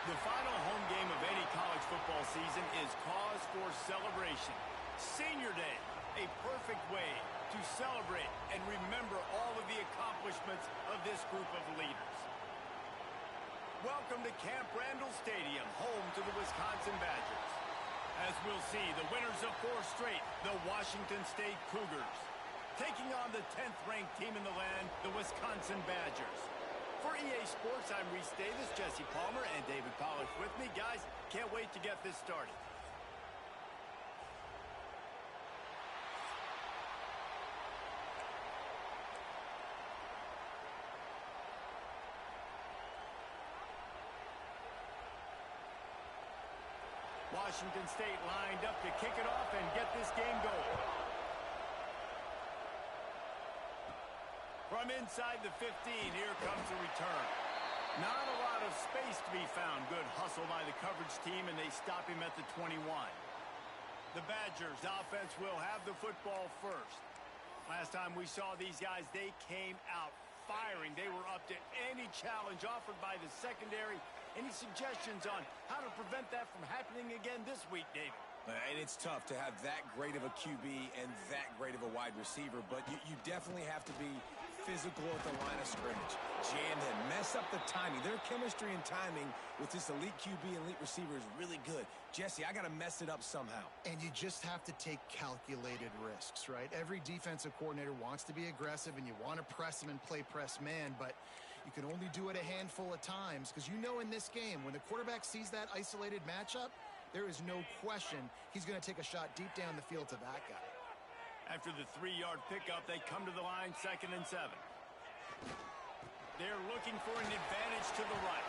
The final home game of any college football season is cause for celebration. Senior Day, a perfect way to celebrate and remember all of the accomplishments of this group of leaders. Welcome to Camp Randall Stadium, home to the Wisconsin Badgers. As we'll see, the winners of 4 straight, the Washington State Cougars, taking on the 10th-ranked team in the land, the Wisconsin Badgers. For EA Sports, I'm Reese Davis, Jesse Palmer, and David Pollack with me. Guys, can't wait to get this started. Washington State lined up to kick it off and get this game going. From inside the 15, here comes the return. Not a lot of space to be found. Good hustle by the coverage team, and they stop him at the 21. The Badgers offense will have the football first. Last time we saw these guys, they came out firing. They were up to any challenge offered by the secondary. Any suggestions on how to prevent that from happening again this week, David? And it's tough to have that great of a QB and that great of a wide receiver, but you definitely have to be physical at the line of scrimmage. Jam him, mess up the timing. Their chemistry and timing with this elite QB and elite receiver is really good. Jesse, I got to mess it up somehow. And you just have to take calculated risks, right? Every defensive coordinator wants to be aggressive, and you want to press them and play press man, but you can only do it a handful of times because you know in this game, when the quarterback sees that isolated matchup, there is no question he's going to take a shot deep down the field to that guy. After the 3-yard pickup, they come to the line, 2nd and 7. They're looking for an advantage to the right.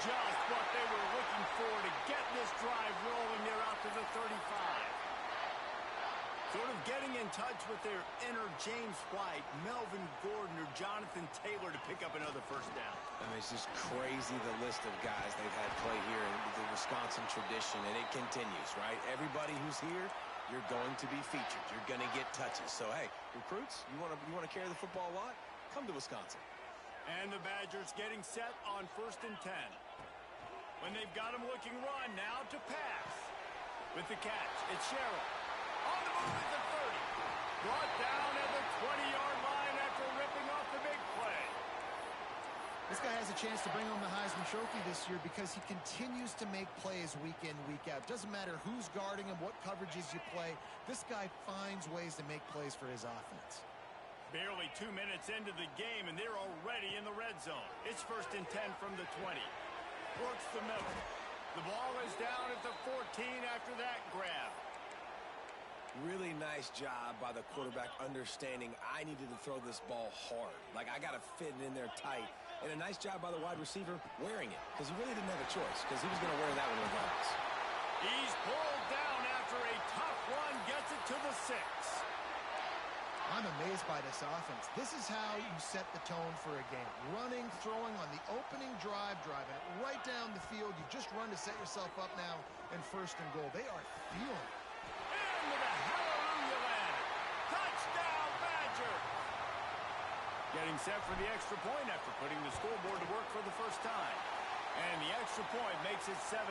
Just what they were looking for to get this drive rolling. They're out to the 35. Sort of getting in touch with their inner James White, Melvin Gordon, or Jonathan Taylor to pick up another first down. I mean, it's just crazy the list of guys they've had play here in the Wisconsin tradition, and it continues, right? Everybody who's here, you're going to be featured. You're going to get touches. So, hey, recruits, you want to carry the football a lot? Come to Wisconsin. And the Badgers getting set on 1st and 10. When they've got him looking run, now to pass. With the catch, it's Sherrill. On the move at the 30. Brought down at the 20-yard line after ripping off the big play. This guy has a chance to bring home the Heisman Trophy this year because he continues to make plays week in, week out. Doesn't matter who's guarding him, what coverages you play. This guy finds ways to make plays for his offense. Barely 2 minutes into the game, and they're already in the red zone. It's 1st and 10 from the 20. Works the middle. The ball is down at the 14 after that grab. Really nice job by the quarterback understanding I needed to throw this ball hard. Like, I got to fit it in there tight. And a nice job by the wide receiver wearing it, because he really didn't have a choice, because he was going to wear that one regardless. He's pulled down after a tough run, gets it to the 6. I'm amazed by this offense. This is how you set the tone for a game. Running, throwing on the opening drive it right down the field. You just run to set yourself up now in 1st and goal. They are feeling it. Into the hallelujah land. Touchdown, Badger. Getting set for the extra point after putting the scoreboard to work for the first time. And the extra point makes it 7-0.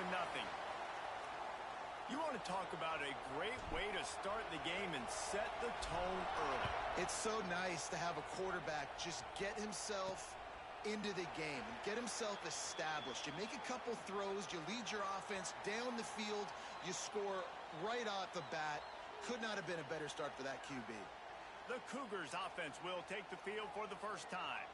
You want to talk about a great way to start the game and set the tone early. It's so nice to have a quarterback just get himself into the game and get himself established. You make a couple throws, you lead your offense down the field, you score right off the bat. Could not have been a better start for that QB. The Cougars offense will take the field for the first time.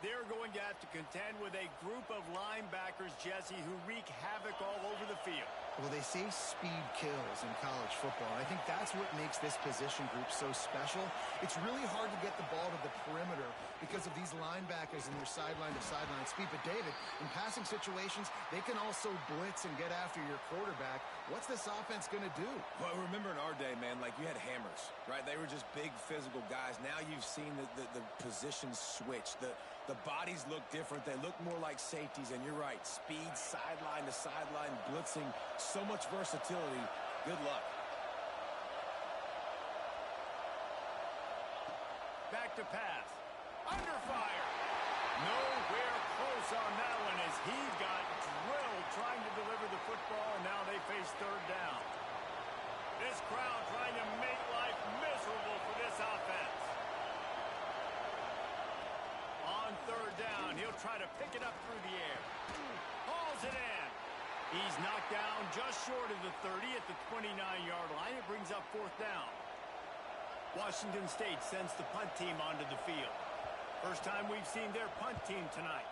They're going to have to contend with a group of linebackers, Jesse, who wreak havoc all over the field. Well, they say speed kills in college football. I think that's what makes this position group so special. It's really hard to get the ball to the perimeter because of these linebackers and their sideline-to-sideline speed. But, David, in passing situations, they can also blitz and get after your quarterback. What's this offense going to do? Well, remember in our day, man, like you had hammers, right? They were just big physical guys. Now you've seen the positions switch. The bodies look different. They look more like safeties, and you're right. Speed, sideline to sideline, blitzing, so much versatility. Good luck. Back to pass. Under fire. Nowhere close on that one as he got drilled face third down. This crowd trying to make life miserable for this offense. On third down, he'll try to pick it up through the air. Hauls it in. He's knocked down just short of the 30 at the 29-yard line. It brings up fourth down. Washington State sends the punt team onto the field. First time we've seen their punt team tonight.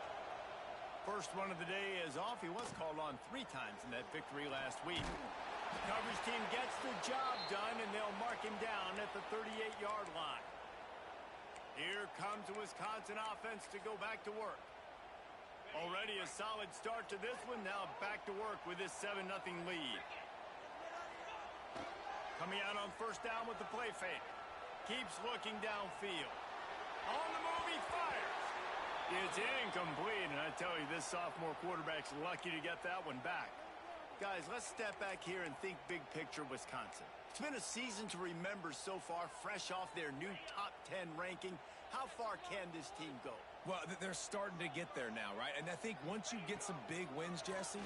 First run of the day is off. He was called on 3 times in that victory last week. The coverage team gets the job done, and they'll mark him down at the 38-yard line. Here comes the Wisconsin offense to go back to work. Already a solid start to this one. Now back to work with this 7-0 lead. Coming out on first down with the play fake. Keeps looking downfield. On the move, he fires. It's incomplete, and I tell you, this sophomore quarterback's lucky to get that one back. Guys, let's step back here and think big picture Wisconsin. It's been a season to remember so far, fresh off their new top 10 ranking. How far can this team go? Well, they're starting to get there now, right? And I think once you get some big wins, Jesse,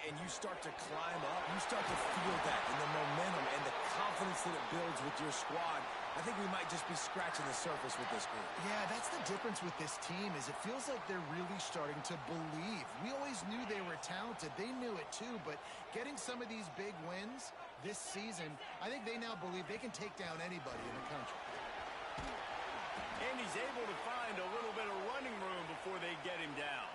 and you start to climb up, you start to feel that and the momentum and the confidence that it builds with your squad. I think we might just be scratching the surface with this group. Yeah, that's the difference with this team is it feels like they're really starting to believe. We always knew they were talented. They knew it too, but getting some of these big wins this season, I think they now believe they can take down anybody in the country. And he's able to find a little bit of running room before they get him down.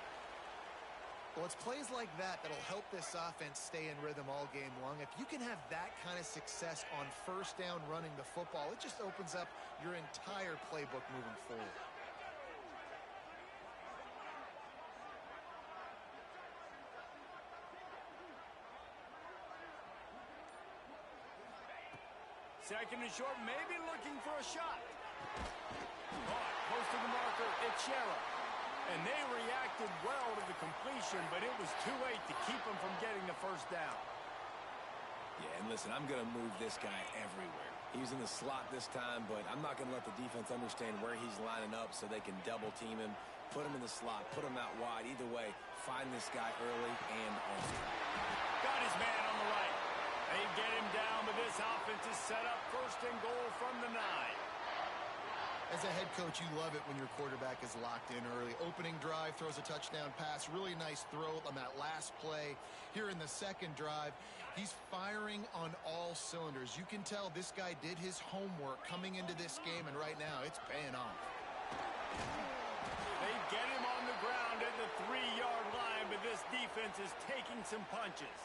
Well, it's plays like that that'll help this offense stay in rhythm all game long. If you can have that kind of success on first down running the football, it just opens up your entire playbook moving forward. Second and short, maybe looking for a shot. Caught close to the marker, it's Shera. And they reacted well to the completion, but it was too late to keep them from getting the first down. Yeah, and listen, I'm going to move this guy everywhere. He's in the slot this time, but I'm not going to let the defense understand where he's lining up so they can double team him, put him in the slot, put him out wide. Either way, find this guy early and often. Got his man on the right. They get him down, but this offense is set up first and goal from the 9. As a head coach, you love it when your quarterback is locked in early. Opening drive, throws a touchdown pass. Really nice throw on that last play. Here in the second drive, he's firing on all cylinders. You can tell this guy did his homework coming into this game, and right now it's paying off. They get him on the ground at the 3-yard line, but this defense is taking some punches.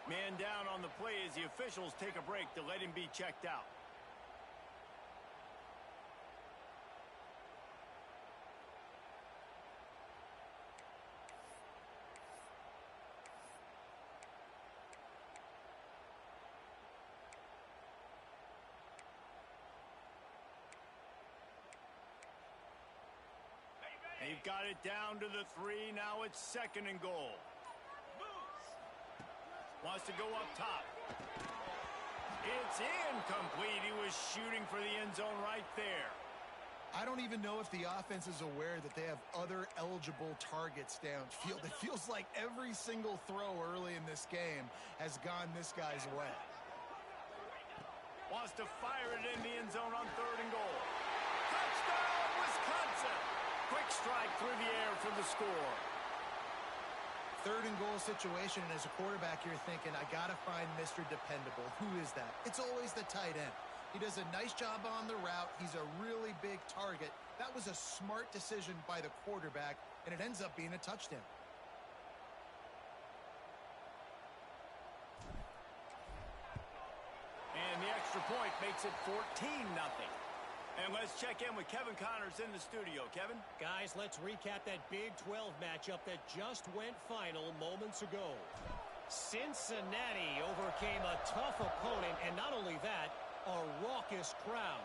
Man down on the play as the officials take a break to let him be checked out. They've got it down to the 3. Now it's second and goal. Wants to go up top. It's incomplete. He was shooting for the end zone right there. I don't even know if the offense is aware that they have other eligible targets downfield. It feels like every single throw early in this game has gone this guy's way. Wants to fire it in the end zone on third and goal. Touchdown, Wisconsin! Quick strike through the air for the score. Third and goal situation, and as a quarterback, you're thinking, I got to find Mr. Dependable. Who is that? It's always the tight end. He does a nice job on the route. He's a really big target. That was a smart decision by the quarterback, and it ends up being a touchdown. And the extra point makes it 14-0. And let's check in with Kevin Connors in the studio. Kevin? Guys, let's recap that Big 12 matchup that just went final moments ago. Cincinnati overcame a tough opponent, and not only that, a raucous crowd.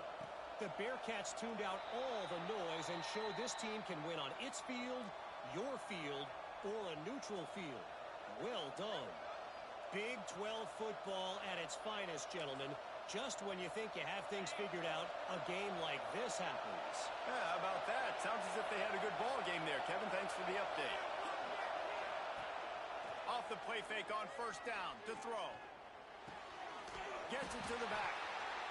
The Bearcats tuned out all the noise and showed this team can win on its field, your field, or a neutral field. Well done. Big 12 football at its finest, gentlemen. Just when you think you have things figured out, a game like this happens. Yeah, how about that? Sounds as if they had a good ball game there. Kevin, thanks for the update. the play fake on first down to throw. Gets it to the back.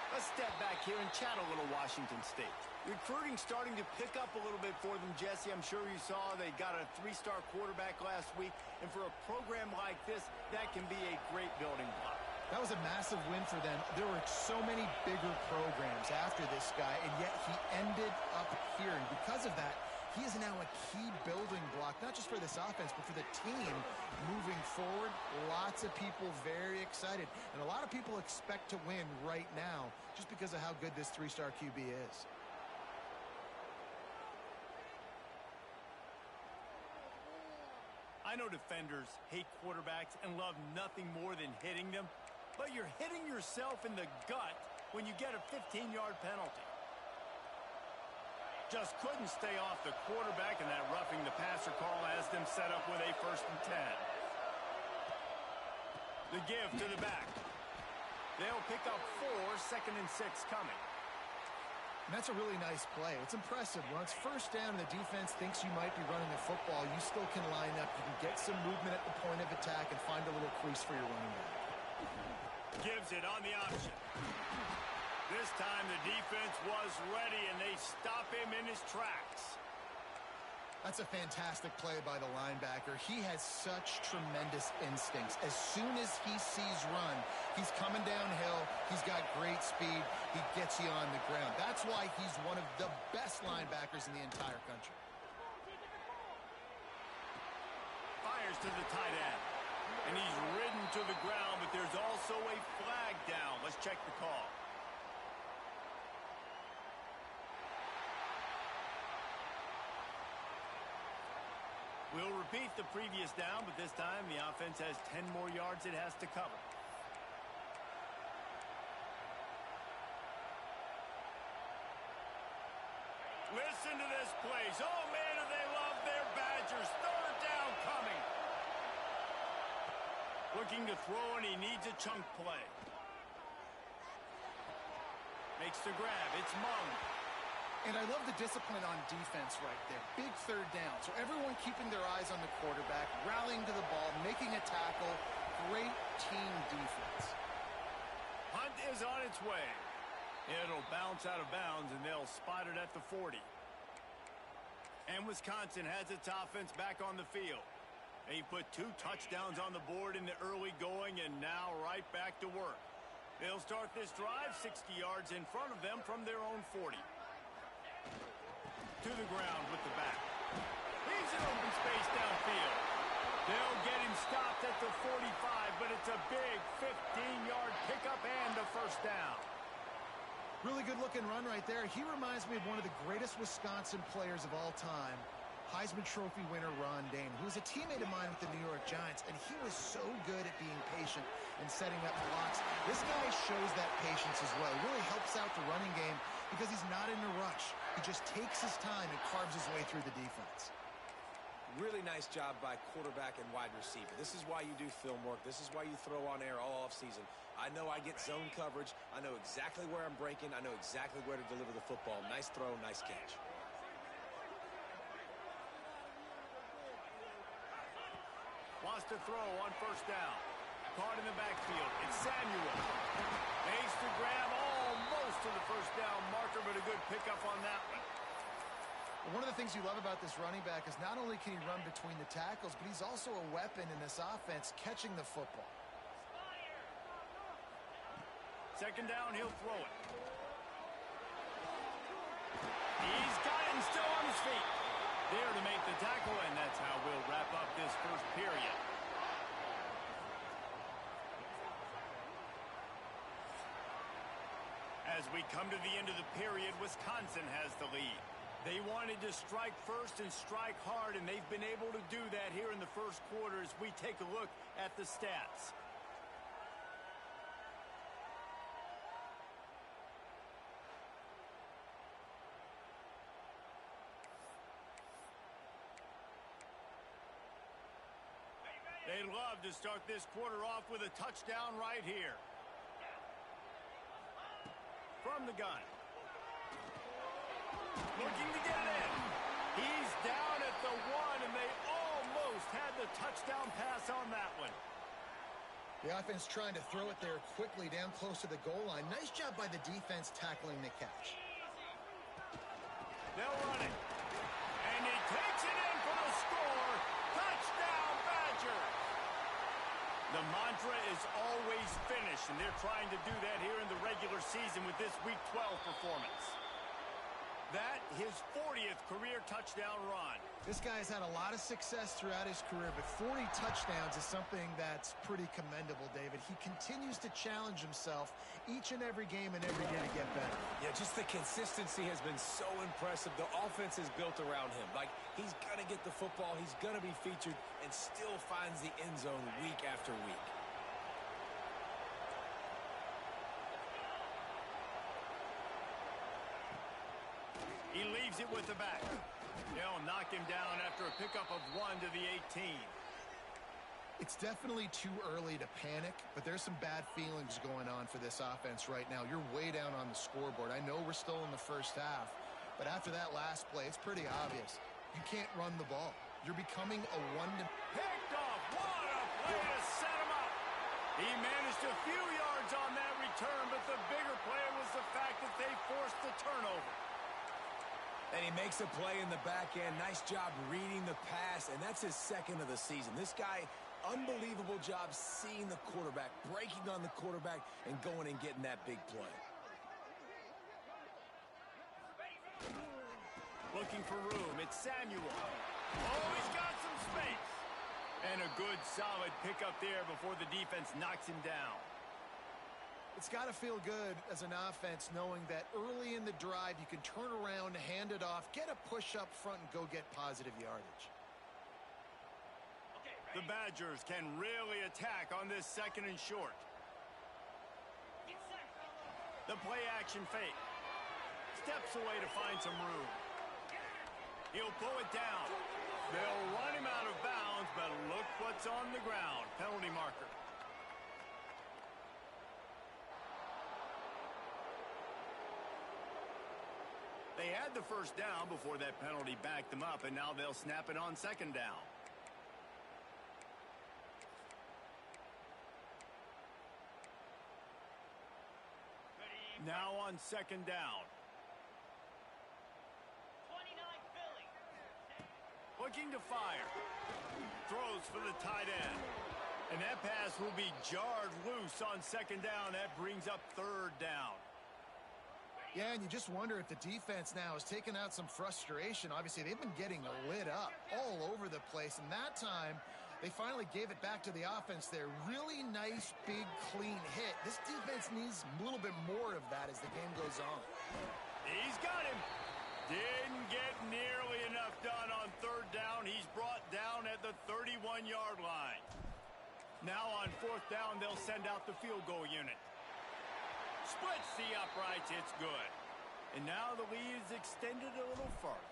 Let's step back here and chat a little Washington State. Recruiting starting to pick up a little bit for them, Jesse. I'm sure you saw they got a 3-star quarterback last week. And for a program like this, that can be a great building block. That was a massive win for them. There were so many bigger programs after this guy, and yet he ended up here. And because of that, he is now a key building block, not just for this offense, but for the team moving forward. Lots of people very excited. And a lot of people expect to win right now just because of how good this 3-star QB is. I know defenders hate quarterbacks and love nothing more than hitting them, but you're hitting yourself in the gut when you get a 15-yard penalty. Just couldn't stay off the quarterback, and that roughing the passer call has them set up with a 1st and 10. The give to the back. They'll pick up 4, 2nd and 6 coming. And that's a really nice play. It's impressive. When it's first down and the defense thinks you might be running the football, you still can line up. You can get some movement at the point of attack and find a little crease for your running back. Gives it on the option. This time the defense was ready, and they stop him in his tracks. That's a fantastic play by the linebacker. He has such tremendous instincts. As soon as he sees run, he's coming downhill. He's got great speed. He gets you on the ground. That's why he's one of the best linebackers in the entire country. Fires to the tight end. And he's ridden to the ground, but there's also a flag down. Let's check the call. We'll repeat the previous down, but this time the offense has 10 more yards it has to cover. Listen to this place. Oh, man, do they love their Badgers. 3rd down coming. Looking to throw, and he needs a chunk play. Makes the grab. It's Mung. And I love the discipline on defense right there. Big 3rd down. So everyone keeping their eyes on the quarterback, rallying to the ball, making a tackle. Great team defense. Hunt is on its way. It'll bounce out of bounds, and they'll spot it at the 40. And Wisconsin has its offense back on the field. They put 2 touchdowns on the board in the early going, and now right back to work. They'll start this drive 60 yards in front of them from their own 40. To the ground with the back. He's in open space downfield. They'll get him stopped at the 45, but it's a big 15-yard pickup and a 1st down. Really good-looking run right there. He reminds me of one of the greatest Wisconsin players of all time, Heisman Trophy winner Ron Dayne, who was a teammate of mine with the New York Giants, and he was so good at being patient and setting up blocks. This guy shows that patience as well. He really helps out the running game because he's not in a rush. He just takes his time and carves his way through the defense. Really nice job by quarterback and wide receiver. This is why you do film work. This is why you throw on air all offseason. I know I get zone coverage. I know exactly where I'm breaking. I know exactly where to deliver the football. Nice throw, nice catch. Wants to throw on 1st down. Caught in the backfield. It's Samuel. Makes the grab almost to the 1st down marker, but a good pickup on that one. One of the things you love about this running back is not only can he run between the tackles, but he's also a weapon in this offense, catching the football. 2nd down, he'll throw it. He's got him still on his feet. There to make the tackle, and that's how we'll wrap up this 1st period. As we come to the end of the period, Wisconsin has the lead. They wanted to strike first and strike hard, and they've been able to do that here in the 1st quarter as we take a look at the stats. They'd love to start this quarter off with a touchdown right here. From the gun. Looking to get it in. He's down at the 1, and they almost had the touchdown pass on that one. The offense trying to throw it there quickly down close to the goal line. Nice job by the defense tackling the catch. They'll run it. And he takes it in for the score. Touchdown, Badgers. The mantra is always finish, and they're trying to do that here in the regular season with this Week 12 performance. That, his 40th career touchdown run. This guy has had a lot of success throughout his career, but 40 touchdowns is something that's pretty commendable, David. He continues to challenge himself each and every game and every year to get better. Yeah, just the consistency has been so impressive. The offense is built around him. Like, he's going to get the football, he's going to be featured, and still finds the end zone week after week. He leaves it with the back. They'll knock him down after a pickup of 1 to the 18. It's definitely too early to panic, but there's some bad feelings going on for this offense right now. You're way down on the scoreboard. I know we're still in the first half, but after that last play, it's pretty obvious. You can't run the ball. You're becoming a Picked off. What a play to set him up. He managed a few yards on that return, but the bigger play was the fact that they forced the turnover. And he makes a play in the back end. Nice job reading the pass, and that's his second of the season. This guy, unbelievable job seeing the quarterback, breaking on the quarterback, and going and getting that big play. Looking for room. It's Samuel. Oh, he's got some space. And a good, solid pickup there before the defense knocks him down. It's got to feel good as an offense knowing that early in the drive you can turn around, hand it off, get a push up front, and go get positive yardage. The Badgers can really attack on this 2nd and short. The play action fake. Steps away to find some room. He'll pull it down. They'll run him out of bounds, but look what's on the ground. Penalty marker. They had the first down before that penalty backed them up, and now they'll snap it on 2nd down. Now on 2nd down. 29 Philly. Looking to fire. Throws for the tight end. And that pass will be jarred loose on 2nd down. That brings up 3rd down. Yeah, and you just wonder if the defense now has taken out some frustration. Obviously, they've been getting lit up all over the place, and that time they finally gave it back to the offense there. Really nice, big, clean hit. This defense needs a little bit more of that as the game goes on. He's got him. Didn't get nearly enough done on 3rd down. He's brought down at the 31-yard line. Now on 4th down, they'll send out the field goal unit. Splits the uprights, it's good. And now the lead is extended a little further.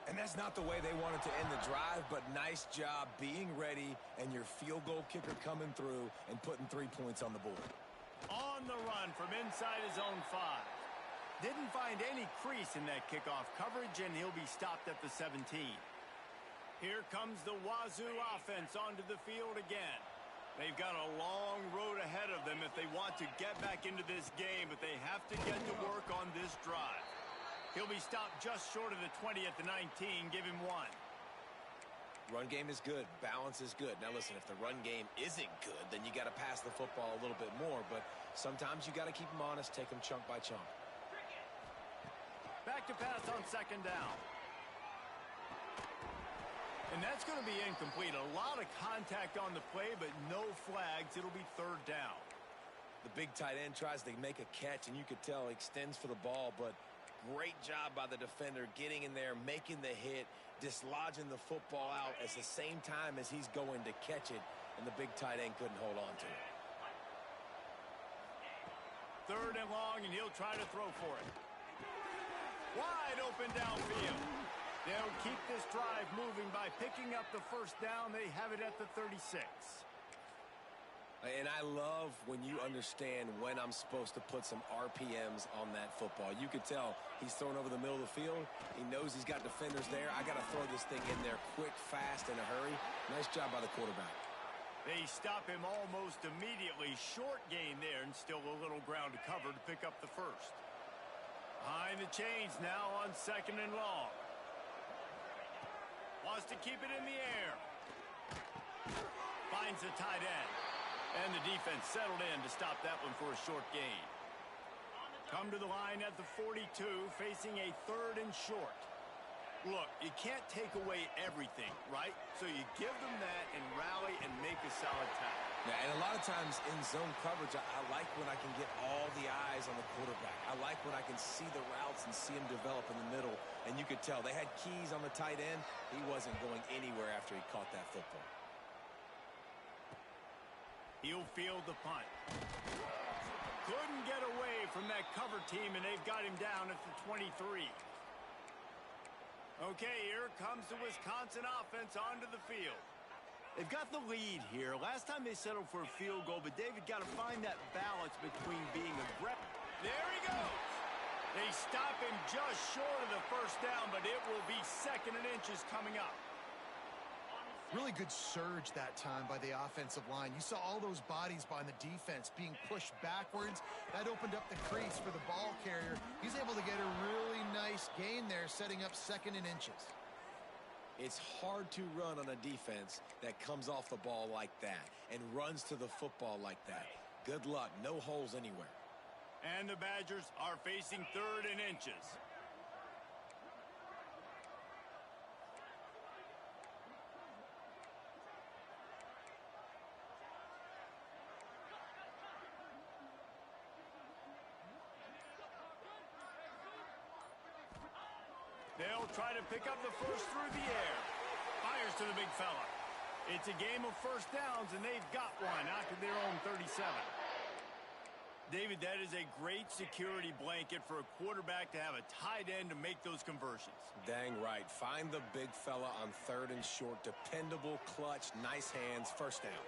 And that's not the way they wanted to end the drive, but nice job being ready and your field goal kicker coming through and putting 3 points on the board. On the run from inside his own 5. Didn't find any crease in that kickoff coverage, and he'll be stopped at the 17. Here comes the Wazoo offense onto the field again. They've got a long road ahead of them if they want to get back into this game, but they have to get to work on this drive. He'll be stopped just short of the 20 at the 19. Give him 1. Run game is good. Balance is good. Now, listen, if the run game isn't good, then you got to pass the football a little bit more, but sometimes you got to keep them honest, take them chunk by chunk. Back to pass on 2nd down. And that's going to be incomplete. A lot of contact on the play, but no flags. It'll be 3rd down. The big tight end tries to make a catch, and you could tell he extends for the ball, but great job by the defender getting in there, making the hit, dislodging the football out at the same time as he's going to catch it, and the big tight end couldn't hold on to it. 3rd and long, and he'll try to throw for it. Wide open downfield. They'll keep this drive moving by picking up the 1st down. They have it at the 36. And I love when you understand when I'm supposed to put some RPMs on that football. You could tell he's thrown over the middle of the field. He knows he's got defenders there. I got to throw this thing in there quick, fast, in a hurry. Nice job by the quarterback. They stop him almost immediately. Short gain there and still a little ground to cover to pick up the first. Behind the chains now on 2nd and long. Wants to keep it in the air. Finds the tight end. And the defense settled in to stop that one for a short gain. Come to the line at the 42, facing a 3rd and short. Look, you can't take away everything, right? So you give them that and rally and make a solid tackle. Yeah, and a lot of times in zone coverage, I like when I can get all the eyes on the quarterback. I like when I can see the routes and see him develop in the middle. And you could tell they had keys on the tight end. He wasn't going anywhere after he caught that football. He'll field the punt. Couldn't get away from that cover team, and they've got him down at the 23. Okay, here comes the Wisconsin offense onto the field. They've got the lead here. Last time they settled for a field goal, but David got to find that balance between being aggressive. There he goes. They stop him just short of the first down, but it will be 2nd and inches coming up. Really good surge that time by the offensive line. You saw all those bodies behind the defense being pushed backwards. That opened up the crease for the ball carrier. He's able to get a really nice gain there, setting up 2nd and inches. It's hard to run on a defense that comes off the ball like that and runs to the football like that. Good luck. No holes anywhere. And the Badgers are facing 3rd and inches. They'll try to pick up the first through the air. Fires to the big fella. It's a game of first downs, and they've got one out to their own 37. David, that is a great security blanket for a quarterback to have a tight end to make those conversions. Dang right. Find the big fella on 3rd and short. Dependable, clutch, nice hands. First down.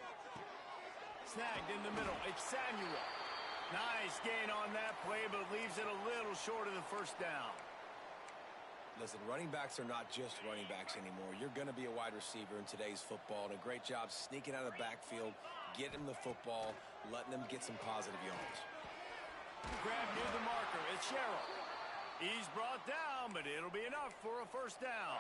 Snagged in the middle. It's Samuel. Nice gain on that play, but leaves it a little short of the first down. Listen, running backs are not just running backs anymore. You're going to be a wide receiver in today's football, and a great job sneaking out of the backfield, getting them the football, letting them get some positive yards. Grab near the marker. It's Sherrill. He's brought down, but it'll be enough for a first down.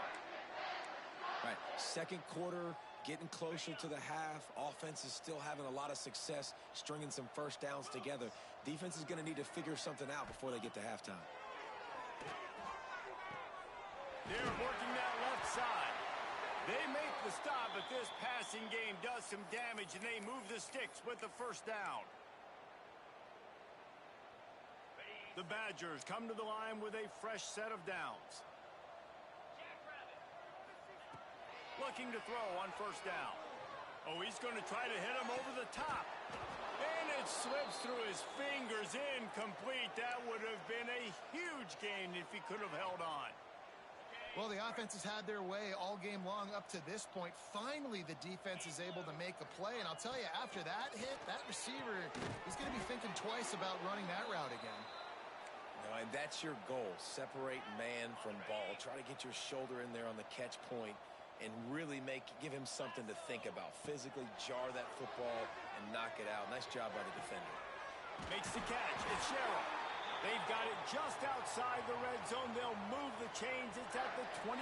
Right, 2nd quarter, getting closer to the half. Offense is still having a lot of success stringing some first downs together. Defense is going to need to figure something out before they get to halftime. They're working that left side. They make the stop, but this passing game does some damage, and they move the sticks with the first down. The Badgers come to the line with a fresh set of downs. Looking to throw on first down. Oh, he's going to try to hit him over the top. And it slips through his fingers, incomplete. That would have been a huge gain if he could have held on. Well, the offense has had their way all game long up to this point. Finally, the defense is able to make a play. And I'll tell you, after that hit, that receiver, he's going to be thinking twice about running that route again. No, and that's your goal. Separate man from ball. Try to get your shoulder in there on the catch point and really give him something to think about. Physically jar that football and knock it out. Nice job by the defender. Makes the catch. It's Sherrill. They've got it just outside the red zone. They'll move the chains. It's at the 21.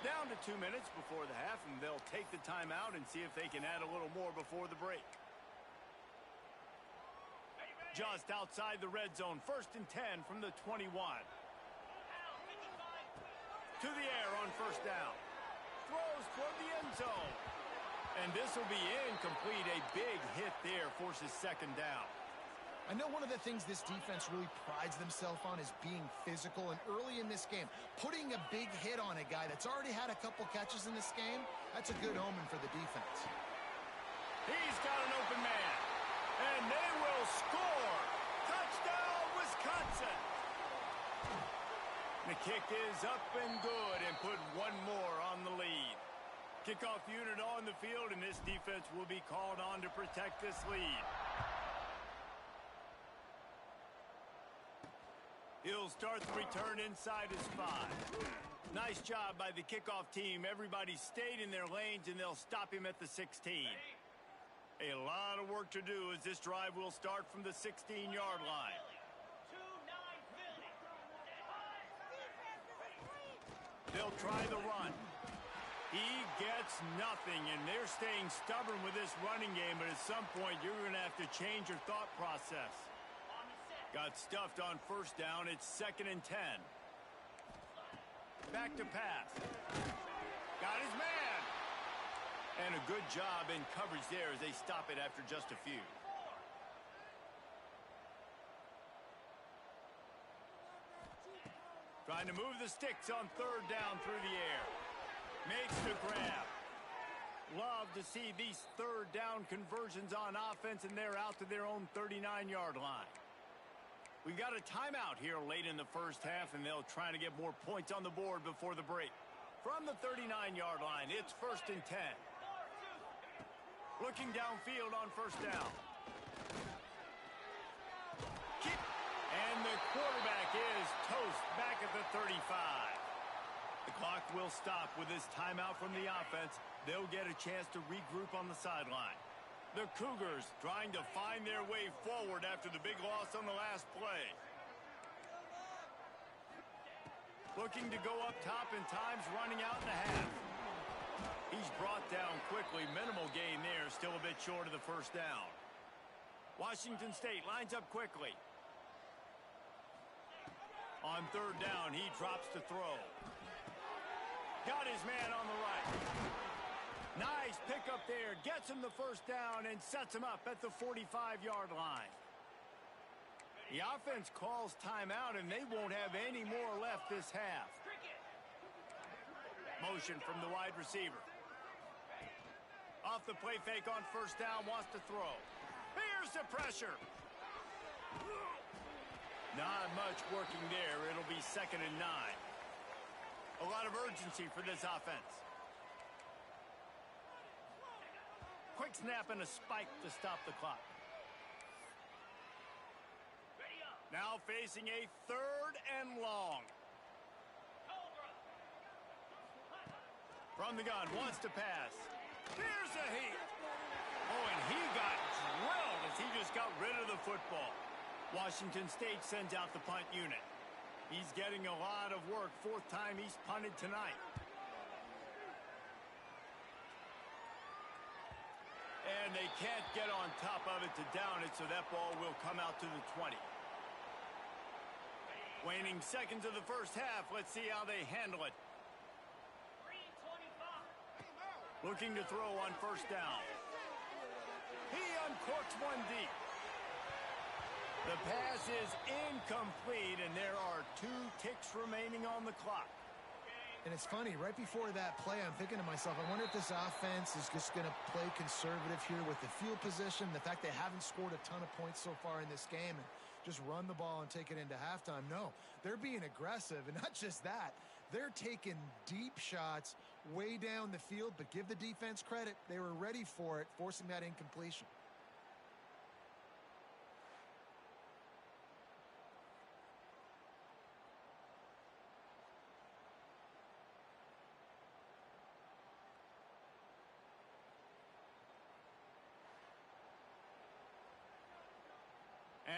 Down to 2 minutes before the half, and they'll take the timeout and see if they can add a little more before the break. Just outside the red zone. 1st and 10 from the 21. To the air on first down. Throws toward the end zone. And this will be incomplete. A big hit there forces 2nd down. I know one of the things this defense really prides themselves on is being physical, and early in this game, putting a big hit on a guy that's already had a couple catches in this game, that's a good omen for the defense. He's got an open man, and they will score. Touchdown, Wisconsin. The kick is up and good and put one more on the lead. Kickoff unit on the field, and this defense will be called on to protect this lead. He'll start the return inside his 5. Nice job by the kickoff team. Everybody stayed in their lanes, and they'll stop him at the 16. A lot of work to do as this drive will start from the 16-yard line. They'll try the run. He gets nothing, and they're staying stubborn with this running game, but at some point you're going to have to change your thought process. Got stuffed on first down. It's 2nd and 10. Back to pass. Got his man. And a good job in coverage there as they stop it after just a few. Trying to move the sticks on 3rd down through the air. Makes the grab. Love to see these 3rd down conversions on offense, and they're out to their own 39-yard line. We've got a timeout here late in the first half, and they'll try to get more points on the board before the break. From the 39-yard line, it's 1st and 10. Looking downfield on 1st down. And the quarterback is toast back at the 35. The clock will stop with this timeout from the offense. They'll get a chance to regroup on the sideline. The Cougars trying to find their way forward after the big loss on the last play. Looking to go up top, and time's running out in the half. He's brought down quickly. Minimal gain there, still a bit short of the 1st down. Washington State lines up quickly. On 3rd down, he drops to throw. Got his man on the right. Nice pickup there. Gets him the 1st down and sets him up at the 45-yard line. The offense calls timeout, and they won't have any more left this half. Motion from the wide receiver. Off the play fake on 1st down, wants to throw. Here's the pressure. Not much working there. It'll be 2nd and 9. A lot of urgency for this offense. Quick snap and a spike to stop the clock. Now facing a 3rd and long. From the gun, wants to pass. Here's a heat. Oh, and he got drilled as he just got rid of the football. Washington State sends out the punt unit. He's getting a lot of work. 4th time he's punted tonight. And they can't get on top of it to down it, so that ball will come out to the 20. Waning seconds of the first half. Let's see how they handle it. Looking to throw on 1st down. He uncorks one deep. The pass is incomplete, and there are 2 ticks remaining on the clock. And it's funny, right before that play, I'm thinking to myself, I wonder if this offense is just going to play conservative here with the field position, the fact they haven't scored a ton of points so far in this game, and just run the ball and take it into halftime. No, they're being aggressive, and not just that. They're taking deep shots way down the field, but give the defense credit. They were ready for it, forcing that incompletion.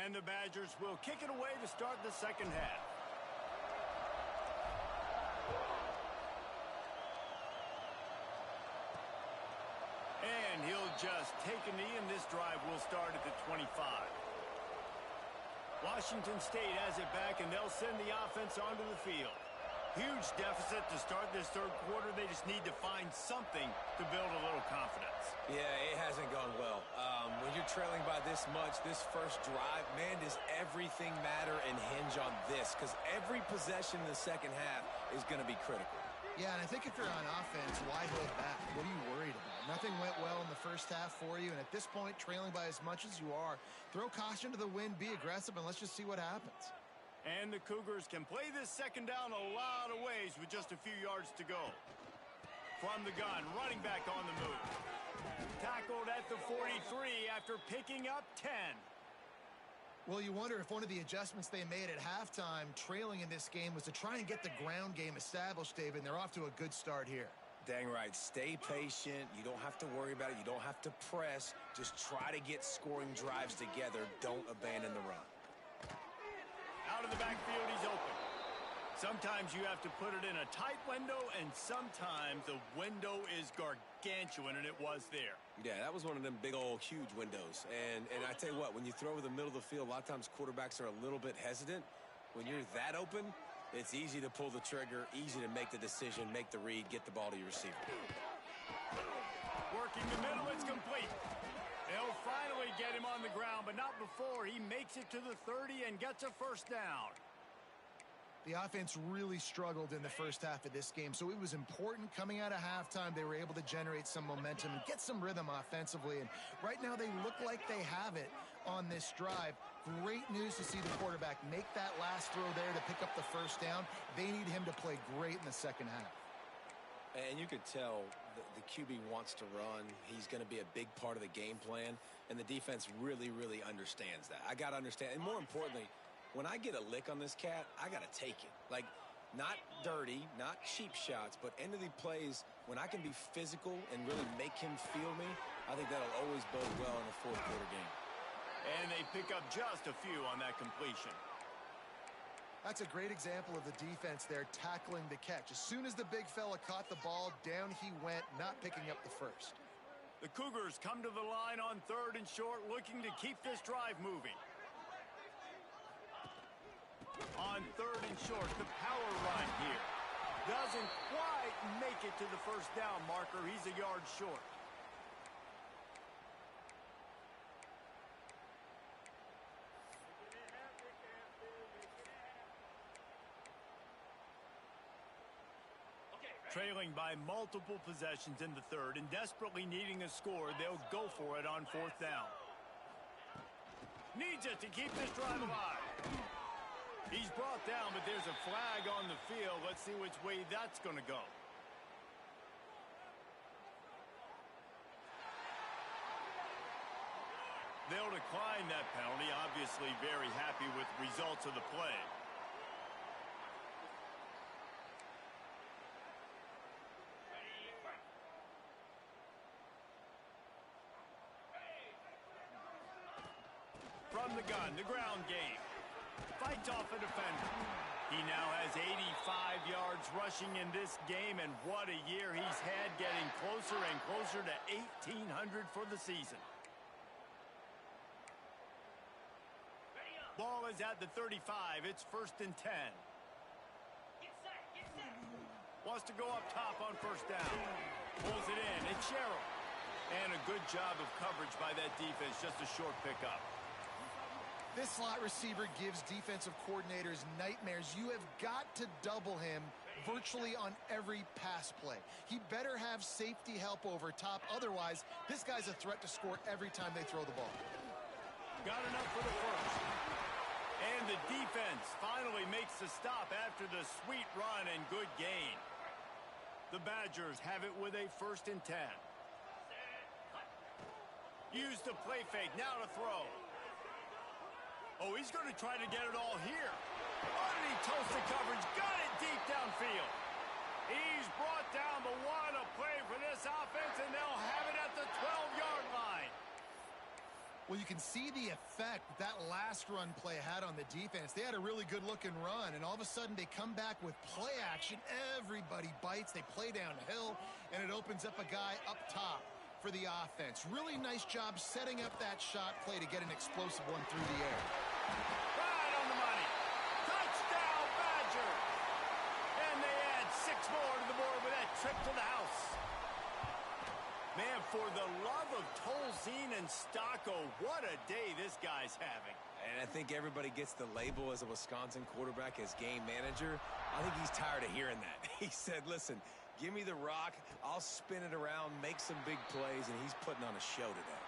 And the Badgers will kick it away to start the 2nd half. And he'll just take a knee, and this drive will start at the 25. Washington State has it back, and they'll send the offense onto the field. Huge deficit to start this 3rd quarter. They just need to find something to build a little confidence. Yeah, it hasn't gone well. When you're trailing by this much, this first drive, man, does everything matter and hinge on this? Because every possession in the 2nd half is going to be critical. Yeah, and I think if you're on offense, why hold back? What are you worried about? Nothing went well in the first half for you, and at this point, trailing by as much as you are, throw caution to the wind, be aggressive, and let's just see what happens. And the Cougars can play this 2nd down a lot of ways with just a few yards to go. From the gun, running back on the move. Tackled at the 43 after picking up 10. Well, you wonder if one of the adjustments they made at halftime, trailing in this game, was to try and get the ground game established, David, and they're off to a good start here. Dang right. Stay patient. You don't have to worry about it. You don't have to press. Just try to get scoring drives together. Don't abandon the run. Out of the backfield, he's open. Sometimes you have to put it in a tight window, and sometimes the window is gargantuan, and it was there. Yeah, that was one of them big old huge windows. And I tell you what, when you throw over the middle of the field, a lot of times quarterbacks are a little bit hesitant. When you're that open, it's easy to pull the trigger, easy to make the decision, make the read, get the ball to your receiver. Working the middle, it's complete. They'll finally get him on the ground, but not before he makes it to the 30 and gets a first down. The offense really struggled in the first half of this game, so it was important coming out of halftime they were able to generate some momentum and get some rhythm offensively. And right now they look like they have it on this drive. Great news to see the quarterback make that last throw there to pick up the first down. They need him to play great in the second half. And you could tell the QB wants to run. He's going to be a big part of the game plan, and the defense really, really understands that. I got to understand, and more importantly, when I get a lick on this cat, I got to take it. Like, not dirty, not cheap shots, but end of the plays, when I can be physical and really make him feel me, I think that'll always bode well in a fourth quarter game. And they pick up just a few on that completion. That's a great example of the defense there tackling the catch. As soon as the big fella caught the ball, down he went, not picking up the first. The Cougars come to the line on 3rd and short, looking to keep this drive moving. On 3rd and short, the power run here. Doesn't quite make it to the first down marker. He's a yard short. Trailing by multiple possessions in the 3rd and desperately needing a score, they'll go for it on 4th down. Needs it to keep this drive alive. He's brought down, but there's a flag on the field. Let's see which way that's going to go. They'll decline that penalty. Obviously very happy with the results of the play. From the gun, the ground game. Fights off a defender. He now has 85 yards rushing in this game, and what a year he's had, getting closer and closer to 1,800 for the season. Ball is at the 35. It's 1st and 10. Wants to go up top on 1st down. Pulls it in. It's Sherrill. And a good job of coverage by that defense. Just a short pickup. This slot receiver gives defensive coordinators nightmares. You have got to double him virtually on every pass play. He better have safety help over top. Otherwise, this guy's a threat to score every time they throw the ball. Got enough for the first. And the defense finally makes the stop after the sweet run and good gain. The Badgers have it with a 1st and 10. Use the play fake. Now to throw. Oh, he's going to try to get it all here. Oh, and he toast the coverage. Got it deep downfield. He's brought down, but what a play for this offense, and they'll have it at the 12-yard line. Well, you can see the effect that last run play had on the defense. They had a really good-looking run, and all of a sudden they come back with play action. Everybody bites. They play downhill, and it opens up a guy up top for the offense. Really nice job setting up that shot play to get an explosive one through the air. Right on the money. Touchdown, Badger. And they add 6 more to the board with that trip to the house. Man, for the love of Tolzien and Stocco, what a day this guy's having. And I think everybody gets the label as a Wisconsin quarterback as game manager. I think he's tired of hearing that. He said, listen, give me the rock, I'll spin it around, make some big plays, and he's putting on a show today.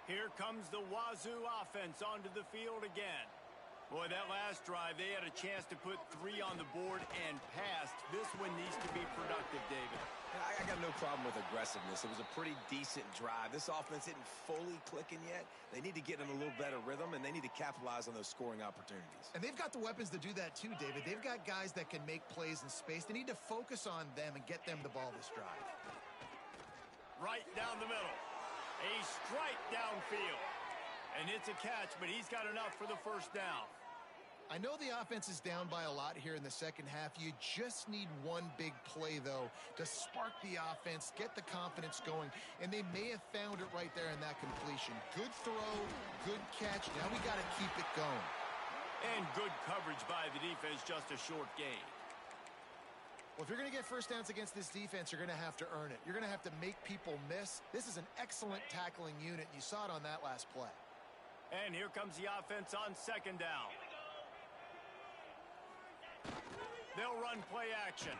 Here comes the Wazoo offense onto the field again. Boy, that last drive, they had a chance to put 3 on the board and passed. This one needs to be productive, David. I got no problem with aggressiveness. It was a pretty decent drive. This offense isn't fully clicking yet. They need to get in a little better rhythm, and they need to capitalize on those scoring opportunities. And they've got the weapons to do that too, David. They've got guys that can make plays in space. They need to focus on them and get them the ball this drive. Right down the middle. A strike downfield. And it's a catch, but he's got enough for the first down. I know the offense is down by a lot here in the second half. You just need one big play, though, to spark the offense, get the confidence going, and they may have found it right there in that completion. Good throw, good catch. Now we got to keep it going. And good coverage by the defense, just a short gain. Well, if you're going to get first downs against this defense, you're going to have to earn it. You're going to have to make people miss. This is an excellent tackling unit. You saw it on that last play. And here comes the offense on second down. They'll run play action.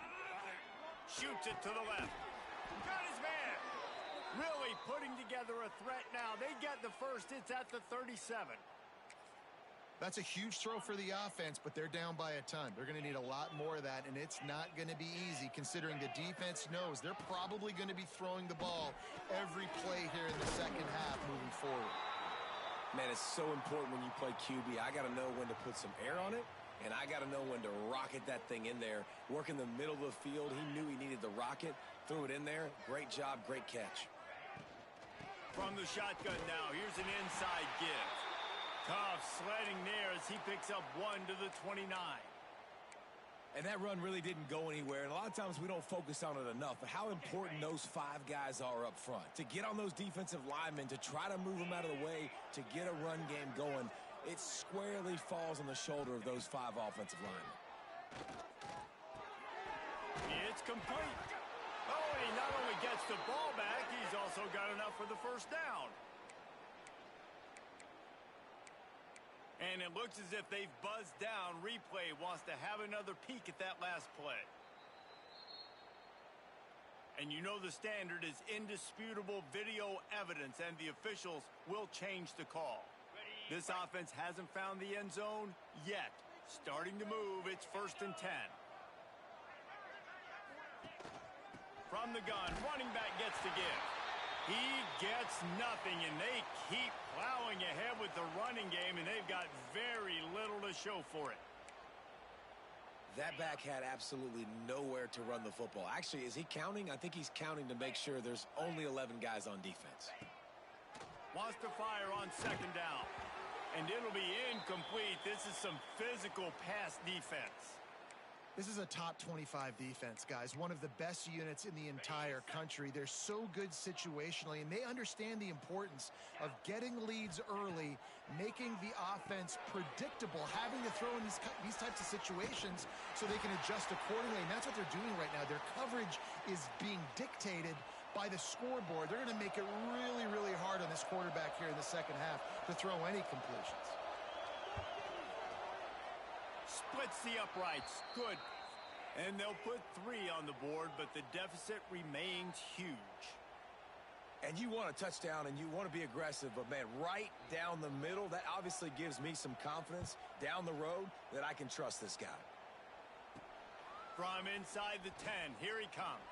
Shoots it to the left. Got his man. Really putting together a threat now. They get the first. It's at the 37. That's a huge throw for the offense, but they're down by a ton. They're going to need a lot more of that, and it's not going to be easy considering the defense knows they're probably going to be throwing the ball every play here in the second half moving forward. Man, it's so important when you play QB. I got to know when to put some air on it, and I got to know when to rocket that thing in there. Work in the middle of the field. He knew he needed the rocket. Threw it in there. Great job, great catch. From the shotgun now, here's an inside give. Tough sledding there as he picks up 1 to the 29. And that run really didn't go anywhere. And a lot of times we don't focus on it enough. But how important those 5 guys are up front. To get on those defensive linemen, to try to move them out of the way, to get a run game going. It squarely falls on the shoulder of those 5 offensive linemen. It's complete. Oh, and he not only gets the ball back, he's also got enough for the first down. And it looks as if they've buzzed down. Replay wants to have another peek at that last play. And you know the standard is indisputable video evidence, and the officials will change the call. This offense hasn't found the end zone yet. Starting to move, it's 1st and 10. From the gun, running back gets the give. He gets nothing, and they keep plowing ahead with the running game, and they've got very little to show for it. That back had absolutely nowhere to run the football. Actually, is he counting? I think he's counting to make sure there's only 11 guys on defense. Wants to fire on second down. And it'll be incomplete. This is some physical pass defense. This is a top 25 defense, guys. One of the best units in the entire country. They're so good situationally, and they understand the importance of getting leads early, making the offense predictable, having to throw in these types of situations so they can adjust accordingly. And that's what they're doing right now. Their coverage is being dictated by the scoreboard. They're going to make it really, really hard on this quarterback here in the second half to throw any completions. Splits the uprights. Good. And they'll put 3 on the board, but the deficit remains huge. And you want a touchdown and you want to be aggressive, but, man, right down the middle, that obviously gives me some confidence down the road that I can trust this guy. From inside the 10, here he comes.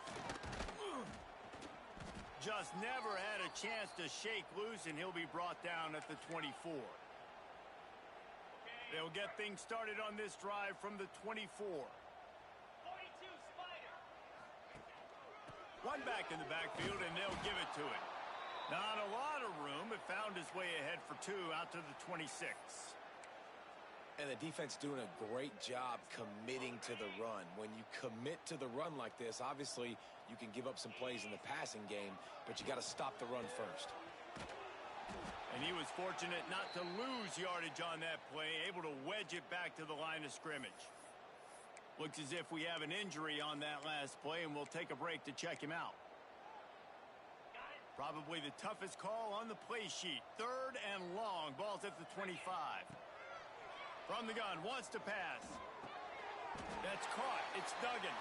Just never had a chance to shake loose, and he'll be brought down at the 24. They'll get things started on this drive from the 24. 42 Spider. One back in the backfield, and they'll give it to him. Not a lot of room, but found his way ahead for 2 out to the 26. And the defense doing a great job committing to the run. When you commit to the run like this, obviously you can give up some plays in the passing game, but you got to stop the run first. And he was fortunate not to lose yardage on that play, able to wedge it back to the line of scrimmage. Looks as if we have an injury on that last play, and we'll take a break to check him out. Probably the toughest call on the play sheet. 3rd and long. Ball's at the 25. From the gun, wants to pass. That's caught. It's Duggan.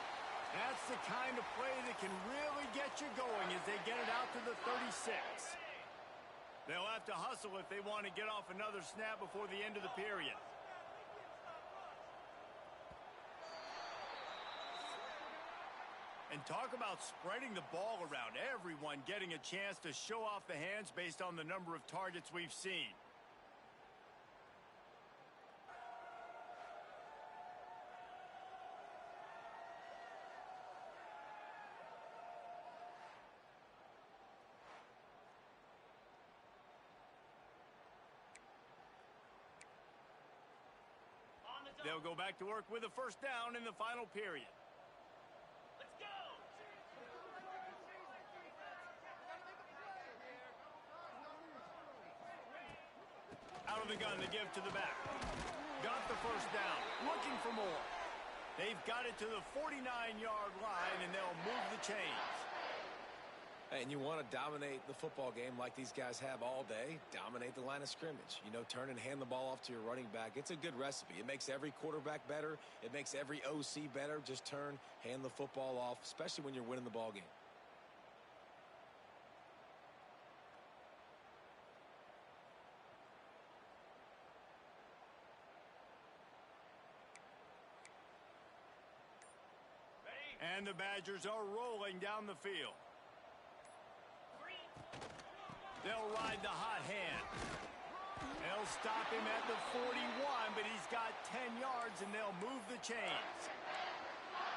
That's the kind of play that can really get you going as they get it out to the 36. They'll have to hustle if they want to get off another snap before the end of the period. And talk about spreading the ball around. Everyone getting a chance to show off the hands based on the number of targets we've seen. They'll go back to work with a first down in the final period. Let's go! Out of the gun to give to the back. Got the first down. Looking for more. They've got it to the 49-yard line, and they'll move the chains. And you want to dominate the football game like these guys have all day. Dominate the line of scrimmage. You know, turn and hand the ball off to your running back. It's a good recipe. It makes every quarterback better. It makes every OC better. Just turn, hand the football off, especially when you're winning the ball game. And the Badgers are rolling down the field. They'll ride the hot hand. They'll stop him at the 41, but he's got 10 yards, and they'll move the chains.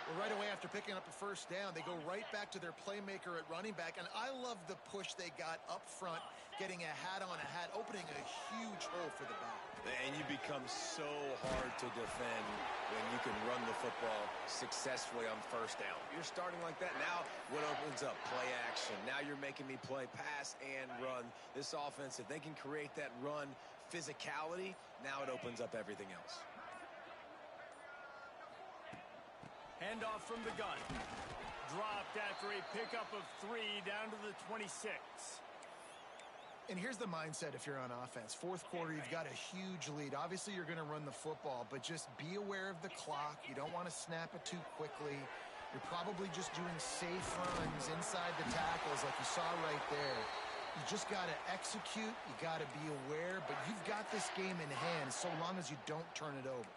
Well, right away after picking up a first down, they go right back to their playmaker at running back, and I love the push they got up front, getting a hat on a hat, opening a huge hole for the back. And you become so hard to defend when you can run the football successfully on first down. You're starting like that. Now what opens up? Play action. Now you're making me play pass and run. This offense, if they can create that run physicality, now it opens up everything else. Handoff from the gun. Dropped after a pickup of 3 down to the 26. And here's the mindset if you're on offense. Fourth quarter, you've got a huge lead. Obviously, you're going to run the football, but just be aware of the clock. You don't want to snap it too quickly. You're probably just doing safe runs inside the tackles like you saw right there. You just got to execute. You got to be aware, but you've got this game in hand so long as you don't turn it over.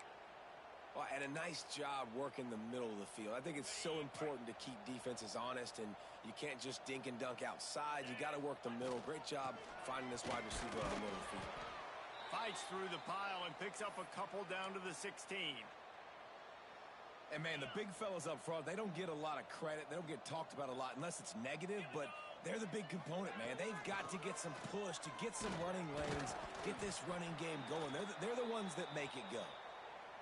Well, and a nice job working the middle of the field. I think it's so important to keep defenses honest, and you can't just dink and dunk outside. You got to work the middle. Great job finding this wide receiver on the middle of the field. Fights through the pile and picks up a couple down to the 16. And, man, the big fellas up front, they don't get a lot of credit. They don't get talked about a lot unless it's negative, but they're the big component, man. They've got to get some push, to get some running lanes, get this running game going. They're the ones that make it go.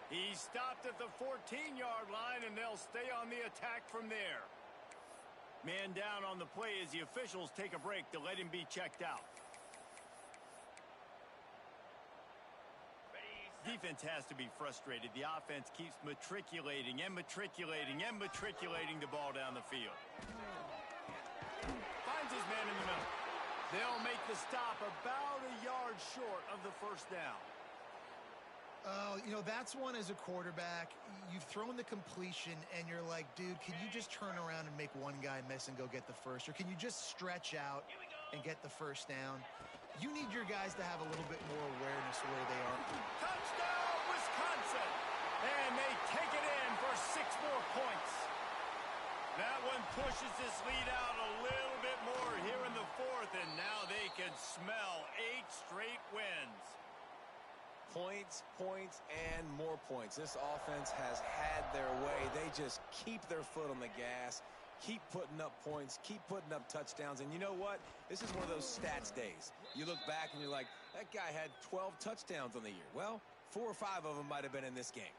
He stopped at the 14-yard line, and they'll stay on the attack from there. Man down on the play as the officials take a break to let him be checked out. Defense has to be frustrated. The offense keeps matriculating and matriculating and matriculating the ball down the field. Finds his man in the middle. They'll make the stop about a yard short of the first down. Oh, you know, that's one as a quarterback. You've thrown the completion, and you're like, dude, can you just turn around and make one guy miss and go get the first? Or can you just stretch out and get the first down? You need your guys to have a little bit more awareness where they are. Touchdown, Wisconsin! And they take it in for 6 more points. That one pushes this lead out a little bit more here in the fourth, and now they can smell 8 straight wins. Points, points, and more points. This offense has had their way. They just keep their foot on the gas, keep putting up points, keep putting up touchdowns. And you know what? This is one of those stats days. You look back and you're like, that guy had 12 touchdowns on the year. Well, 4 or 5 of them might have been in this game.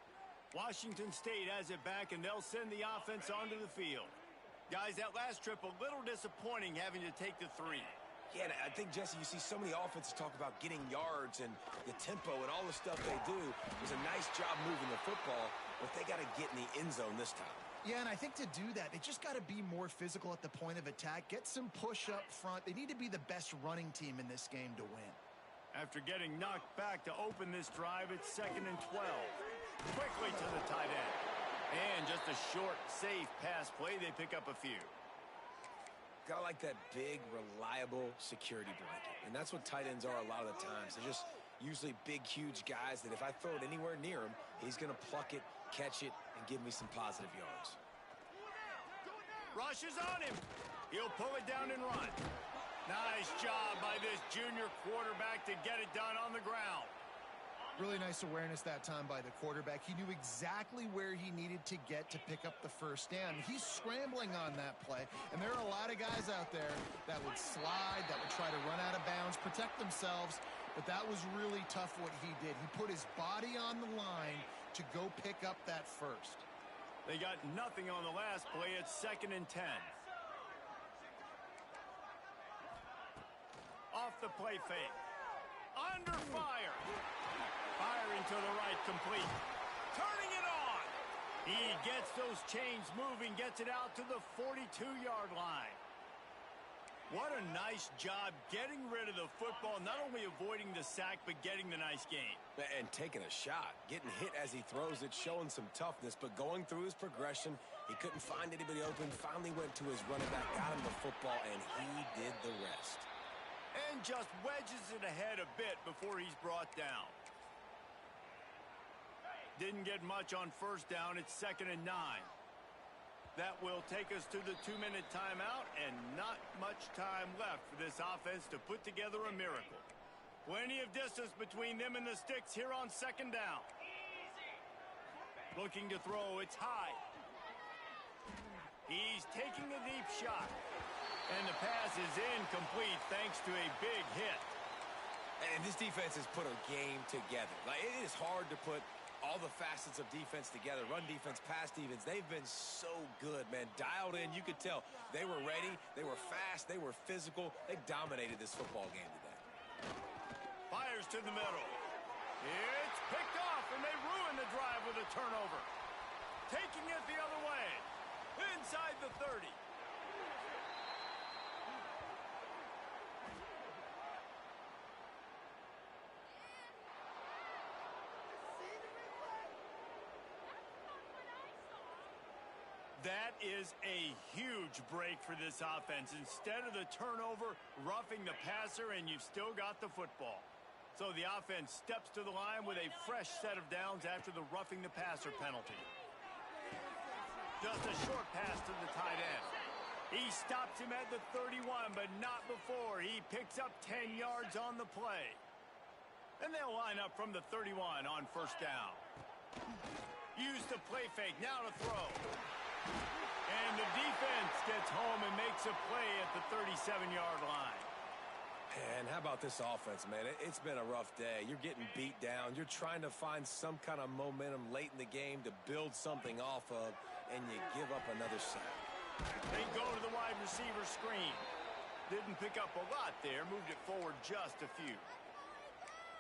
Washington State has it back, and they'll send the offense onto the field. Guys, that last trip, a little disappointing having to take the 3. Yeah, and I think, Jesse, you see so many offenses talk about getting yards and the tempo and all the stuff they do. It was a nice job moving the football, but they got to get in the end zone this time. Yeah, and I think to do that, they just got to be more physical at the point of attack, get some push up front. They need to be the best running team in this game to win. After getting knocked back to open this drive, it's 2nd and 12. Quickly to the tight end. And just a short, safe pass play, they pick up a few. Got like that big, reliable security blanket. And that's what tight ends are a lot of the times. They're just usually big, huge guys that if I throw it anywhere near him, he's going to pluck it, catch it, and give me some positive yards. Rushes on him. He'll pull it down and run. Nice job by this junior quarterback to get it done on the ground. Really nice awareness that time by the quarterback. He knew exactly where he needed to get to pick up the first down. He's scrambling on that play, and there are a lot of guys out there that would slide, that would try to run out of bounds, protect themselves, but that was really tough what he did. He put his body on the line to go pick up that first. They got nothing on the last play. It's 2nd and 10. Off the play fake. Under fire. Firing to the right, complete. Turning it on. He gets those chains moving, gets it out to the 42-yard line. What a nice job getting rid of the football, not only avoiding the sack, but getting the nice gain. And taking a shot, getting hit as he throws it, showing some toughness, but going through his progression, he couldn't find anybody open, finally went to his running back, got him the football, and he did the rest. And just wedges it ahead a bit before he's brought down. Didn't get much on first down. It's 2nd and 9. That will take us to the 2-minute timeout, and not much time left for this offense to put together a miracle. Plenty of distance between them and the sticks here on 2nd down. Looking to throw, it's high. He's taking a deep shot. And the pass is incomplete thanks to a big hit. And this defense has put a game together. Like, it is hard to put all the facets of defense together. Run defense, pass defense. They've been so good, man. Dialed in. You could tell they were ready. They were fast. They were physical. They dominated this football game today. Fires to the middle. It's picked off, and they ruin the drive with a turnover. Taking it the other way. Inside the 30. That is a huge break for this offense. Instead of the turnover, roughing the passer, and you've still got the football. So the offense steps to the line with a fresh set of downs after the roughing the passer penalty. Just a short pass to the tight end. He stops him at the 31, but not before. He picks up 10 yards on the play. And they'll line up from the 31 on first down. Use the play fake, now to throw. And the defense gets home and makes a play at the 37-yard line. And how about this offense, man? It's been a rough day. You're getting beat down. You're trying to find some kind of momentum late in the game to build something off of, and you give up another sack. They go to the wide receiver screen. Didn't pick up a lot there. Moved it forward just a few.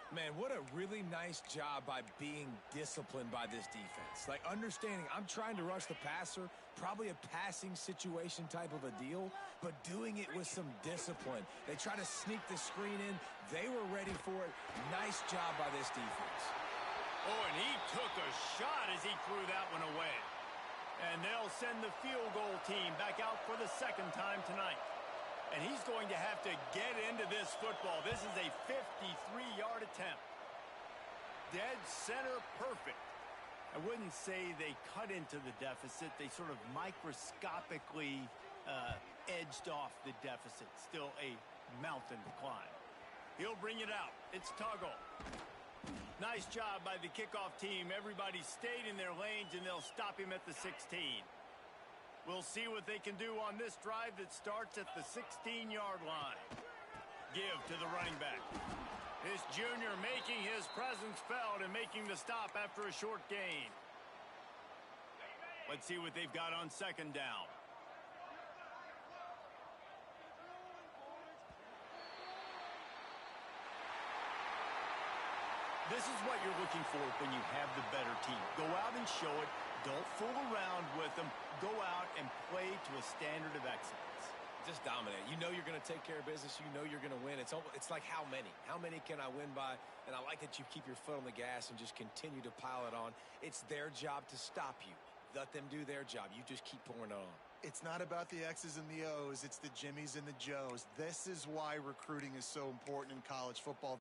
Man, what a really nice job by being disciplined by this defense. Like, understanding I'm trying to rush the passer, probably a passing situation type of a deal, but doing it with some discipline. They try to sneak the screen in. They were ready for it. Nice job by this defense. Oh, and he took a shot as he threw that one away. And they'll send the field goal team back out for the 2nd time tonight. And he's going to have to get into this football. This is a 53-yard attempt. Dead center perfect. I wouldn't say they cut into the deficit. They sort of microscopically edged off the deficit. Still a mountain to climb. He'll bring it out. It's Tuggle. Nice job by the kickoff team. Everybody stayed in their lanes, and they'll stop him at the 16. We'll see what they can do on this drive that starts at the 16-yard line. Give to the running back. This junior making his presence felt and making the stop after a short gain. Let's see what they've got on 2nd down. This is what you're looking for when you have the better team. Go out and show it. Don't fool around with them. Go out and play to a standard of excellence. Just dominate. You know you're going to take care of business. You know you're going to win. It's like how many? How many can I win by? And I like that you keep your foot on the gas and just continue to pile it on. It's their job to stop you. Let them do their job. You just keep pouring it on. It's not about the X's and the O's. It's the Jimmies and the Joes. This is why recruiting is so important in college football.